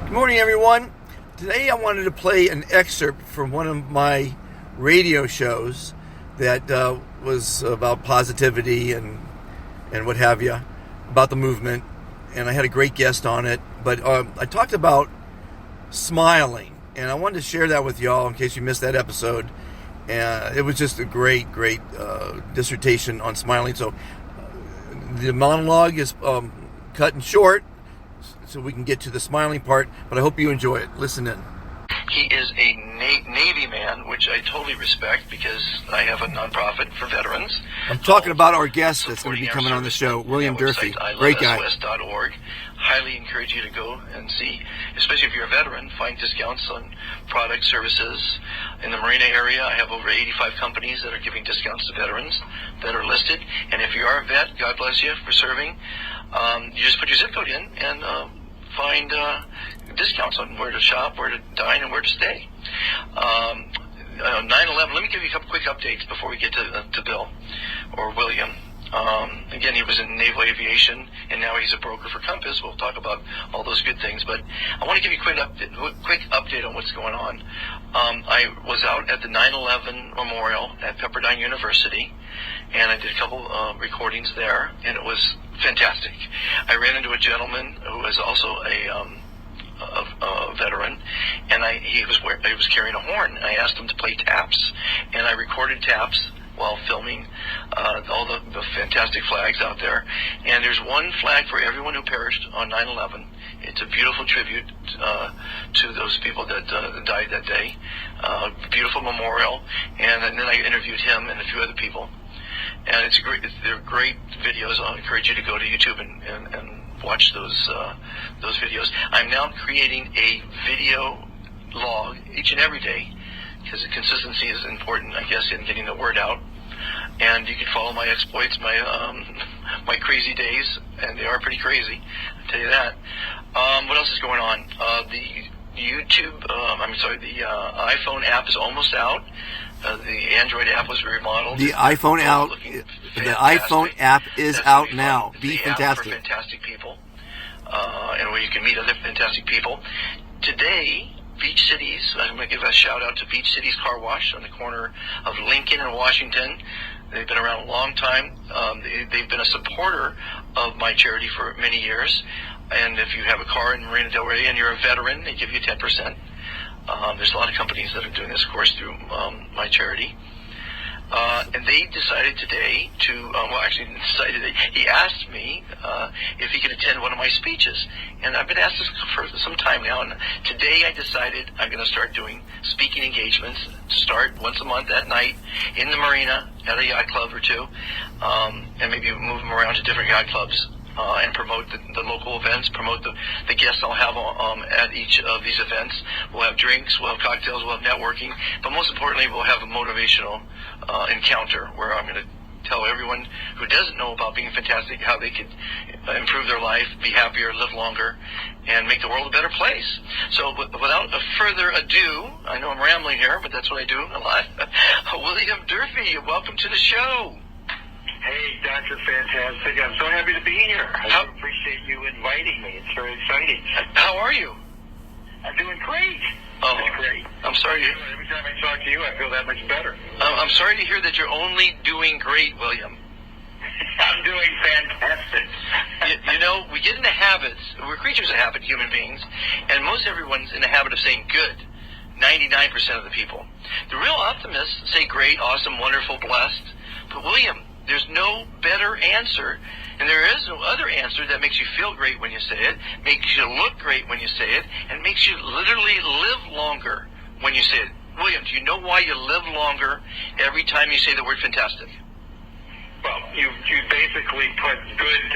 Good morning, everyone. Today I wanted to play an excerpt from one of my radio shows that was about positivity and what have you, about the movement, and I had a great guest on it. But I talked about smiling, and I wanted to share that with y'all in case you missed that episode. It was just a great dissertation on smiling. So the monologue is cut and short, so we can get to the smiling part, but I hope you enjoy it. Listen in. He is a Navy man, which I totally respect because I have a nonprofit for veterans. I'm talking about our guest that's going to be coming on the show, William Durfee. Great guy. ilovesos.org. Highly encourage you to go and see, especially if you're a veteran, find discounts on product services. In the Marina area, I have over 85 companies that are giving discounts to veterans that are listed. And if you are a vet, God bless you for serving, you just put your zip code in and find discounts on where to shop, where to dine, and where to stay. 9/11, let me give you a couple quick updates before we get to Bill or William. Again, he was in naval aviation, and now he's a broker for Compass. We'll talk about all those good things, but I want to give you a quick update on what's going on. I was out at the 9/11 memorial at Pepperdine University, and I did a couple recordings there, and it was fantastic. I ran into a gentleman who was also a veteran, and he was carrying a horn. I asked him to play taps, and I recorded taps while filming all the fantastic flags out there. And there's one flag for everyone who perished on 9/11. It's a beautiful tribute to those people that died that day. Beautiful memorial. And then I interviewed him and a few other people. And they're great videos. I'll encourage you to go to YouTube and watch those videos. I'm now creating a video log each and every day, because the consistency is important, I guess, in getting the word out. And you can follow my exploits, my crazy days, and they are pretty crazy, I'll tell you that. What else is going on? The iPhone app is almost out. The Android app was remodeled. The iPhone app is out now. Be fantastic. For fantastic people, and where you can meet other fantastic people. Today, Beach Cities, I'm going to give a shout out to Beach Cities Car Wash on the corner of Lincoln and Washington. They've been around a long time. They've been a supporter of my charity for many years. And if you have a car in Marina Del Rey and you're a veteran, they give you 10%. There's a lot of companies that are doing this, of course, through my charity. And they decided today he asked me if he could attend one of my speeches. And I've been asked this for some time now. And today I decided I'm going to start doing speaking engagements, start once a month at night in the marina at a yacht club or two, and maybe move them around to different yacht clubs. And promote the local events, promote the guests I'll have at each of these events. We'll have drinks, we'll have cocktails, we'll have networking, but most importantly, we'll have a motivational encounter where I'm going to tell everyone who doesn't know about being fantastic how they could improve their life, be happier, live longer, and make the world a better place. So without further ado, I know I'm rambling here, but that's what I do a lot. William Durfee, welcome to the show. Hey, Dr. Fantastic. I'm so happy to be here. I appreciate you inviting me. It's very exciting. How are you? I'm doing great. Oh, it's great. I'm sorry. Every time I talk to you, I feel that much better. I'm sorry to hear that you're only doing great, William. I'm doing fantastic. you know, we get into habits. We're creatures of habit, human beings, and most everyone's in the habit of saying good. 99% of the people. The real optimists say great, awesome, wonderful, blessed. But William, there's no better answer, and there is no other answer that makes you feel great when you say it, makes you look great when you say it, and makes you literally live longer when you say it. William, do you know why you live longer every time you say the word fantastic? Well, you basically put good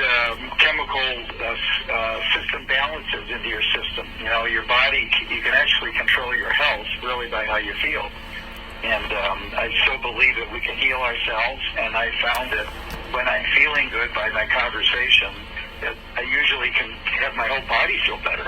chemical system balances into your system. You know, your body, you can actually control your health really by how you feel. And I so believe that we can heal ourselves, and I found that when I'm feeling good by my conversation, that I usually can have my whole body feel better.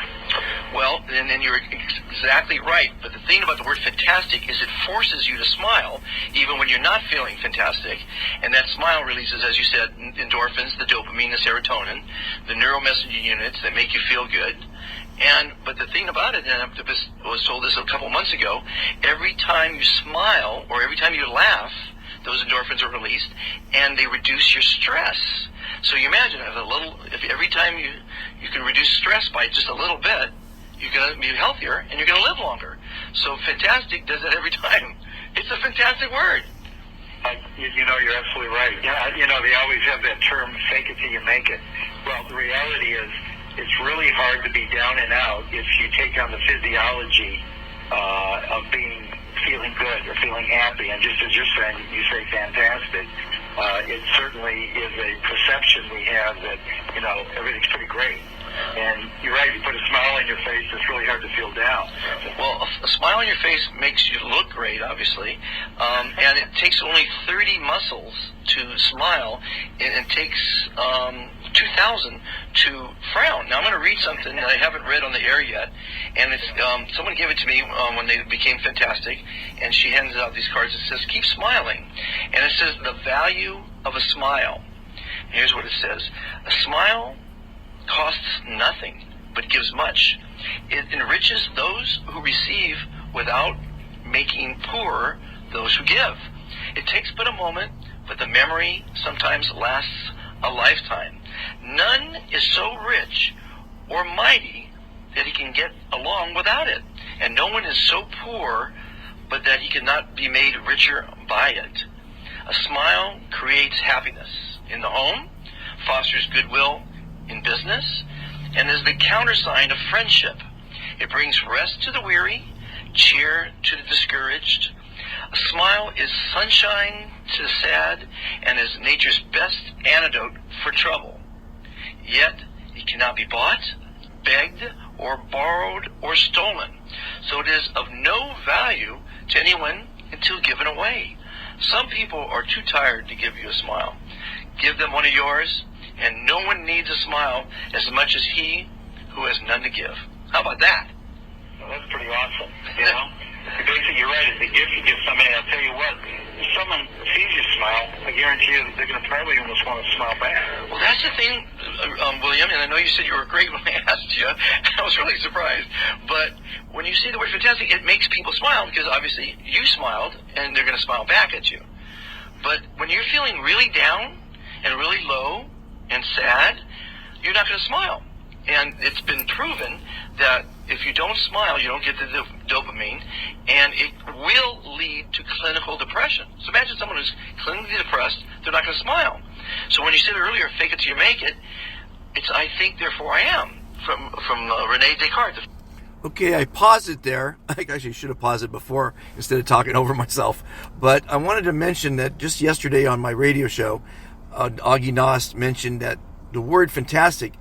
Well, and you're exactly right. But the thing about the word fantastic is it forces you to smile even when you're not feeling fantastic. And that smile releases, as you said, endorphins, the dopamine, the serotonin, the neuromessaging units that make you feel good. But the thing about it, and I was told this a couple months ago, every time you smile or every time you laugh, those endorphins are released, and they reduce your stress. So you imagine if every time you can reduce stress by just a little bit, you're going to be healthier and you're going to live longer. So fantastic does that every time. It's a fantastic word. You're absolutely right. Yeah, they always have that term, fake it till you make it. Well, the reality is it's really hard to be down and out if you take on the physiology of feeling good or feeling happy. And just as you're saying, you say fantastic. It certainly is a perception we have that, everything's pretty great. And you're right, you put a smile on your face, it's really hard to feel down. Well, a smile on your face makes you look great, obviously. And it takes only 30 muscles to smile, and it takes 2,000 to frown. Now, I'm going to read something that I haven't read on the air yet, and it's someone gave it to me when they became fantastic, and she hands out these cards. It says, keep smiling. And it says, the value of a smile. And here's what it says. A smile costs nothing, but gives much. It enriches those who receive without making poor those who give. It takes but a moment, but the memory sometimes lasts a lifetime. None is so rich or mighty that he can get along without it, and no one is so poor but that he cannot be made richer by it. A smile creates happiness in the home, fosters goodwill in business, and is the countersign of friendship. It brings rest to the weary, cheer to the discouraged. A smile is sunshine to the sad and is nature's best antidote for trouble. Yet it cannot be bought, begged, or borrowed, or stolen. So it is of no value to anyone until given away. Some people are too tired to give you a smile. Give them one of yours, and no one needs a smile as much as he who has none to give. How about that? Well, that's pretty awesome. Basically, you're right. It's a gift you give somebody. I'll tell you what, if someone sees you smile, I guarantee you they're going to probably almost want to smile back. Well, that's the thing, William, and I know you said you were great when I asked you. I was really surprised. But when you say the word fantastic, it makes people smile because obviously you smiled, and they're going to smile back at you. But when you're feeling really down and really low and sad, you're not going to smile. And it's been proven that if you don't smile, you don't get the dopamine, and it will lead to clinical depression. So imagine someone who's clinically depressed, they're not going to smile. So when you said earlier, fake it till you make it, it's I think, therefore I am, from Rene Descartes. Okay, I paused it there. I actually should have paused it before instead of talking over myself. But I wanted to mention that just yesterday on my radio show, Augie Nost mentioned that the word fantastic,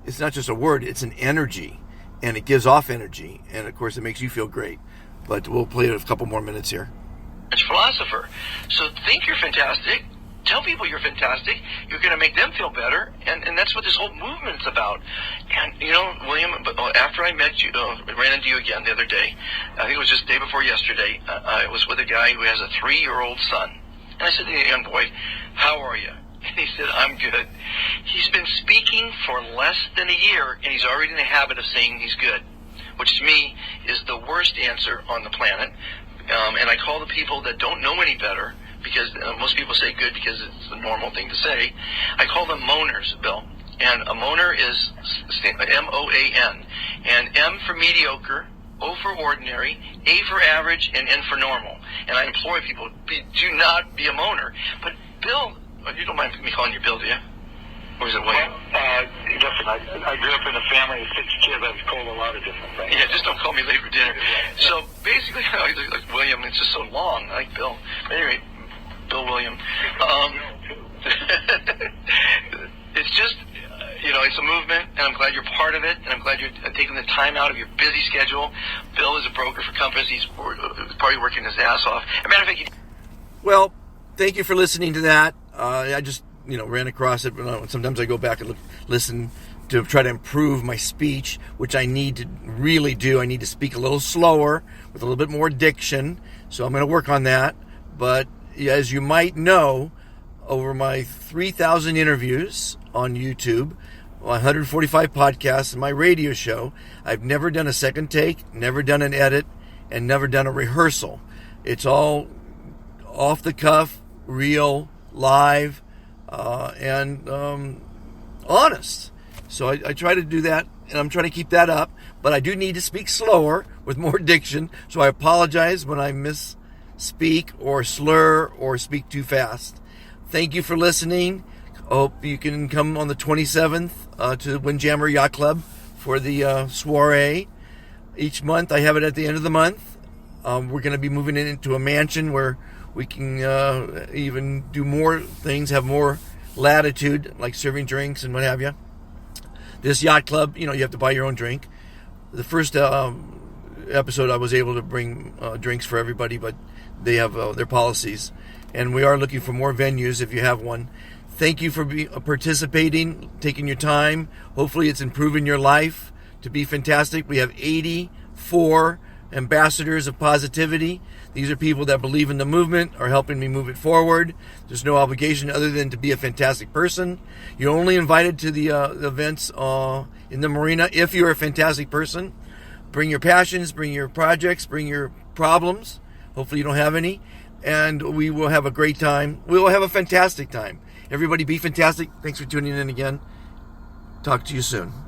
it's not just a word, it's an energy, and it gives off energy, and of course it makes you feel great. But we'll play it a couple more minutes here. It's philosopher. So think you're fantastic, tell people you're fantastic, you're going to make them feel better, and that's what this whole movement's about. And, William, after I met you, ran into you again the other day, I think it was just the day before yesterday, I was with a guy who has a 3-year-old son. And I said to the young boy, how are you? And he said, I'm good. He's been speaking for less than a year, and he's already in the habit of saying he's good, which to me is the worst answer on the planet. And I call the people that don't know any better, because most people say good because it's the normal thing to say. I call them moaners, Bill. And a moaner is M-O-A-N. And M for mediocre, O for ordinary, A for average, and N for normal. And I implore people, do not be a moaner. But Bill, you don't mind me calling you Bill, do you? Or is it William? Listen, I grew up in a family of 6 kids. I was called a lot of different things. Yeah, just don't call me late for dinner. So basically, like William, it's just so long. I like Bill. But anyway, Bill William. It's just, it's a movement, and I'm glad you're part of it, and I'm glad you're taking the time out of your busy schedule. Bill is a broker for Compass. He's probably working his ass off. As a matter of fact, Well, thank you for listening to that. I just, ran across it. Sometimes I go back and listen to try to improve my speech, which I need to really do. I need to speak a little slower with a little bit more diction. So I'm going to work on that. But as you might know, over my 3,000 interviews on YouTube, 145 podcasts, and my radio show, I've never done a second take, never done an edit, and never done a rehearsal. It's all off the cuff, real, live, and honest. So I try to do that, and I'm trying to keep that up. But I do need to speak slower with more diction, so I apologize when I misspeak or slur or speak too fast. Thank you for listening. I hope you can come on the 27th to the Windjammer Yacht Club for the soiree. Each month, I have it at the end of the month. We're going to be moving it into a mansion where we can even do more things, have more latitude, like serving drinks and what have you. This yacht club, you have to buy your own drink. The first episode, I was able to bring drinks for everybody, but they have their policies. And we are looking for more venues if you have one. Thank you for participating, taking your time. Hopefully it's improving your life to be fantastic. We have 84 ambassadors of positivity. These are people that believe in the movement, are helping me move it forward. There's no obligation other than to be a fantastic person. You're only invited to the events in the marina if you're a fantastic person. Bring your passions, bring your projects, bring your problems. Hopefully you don't have any. And we will have a great time. We will have a fantastic time. Everybody be fantastic. Thanks for tuning in again. Talk to you soon.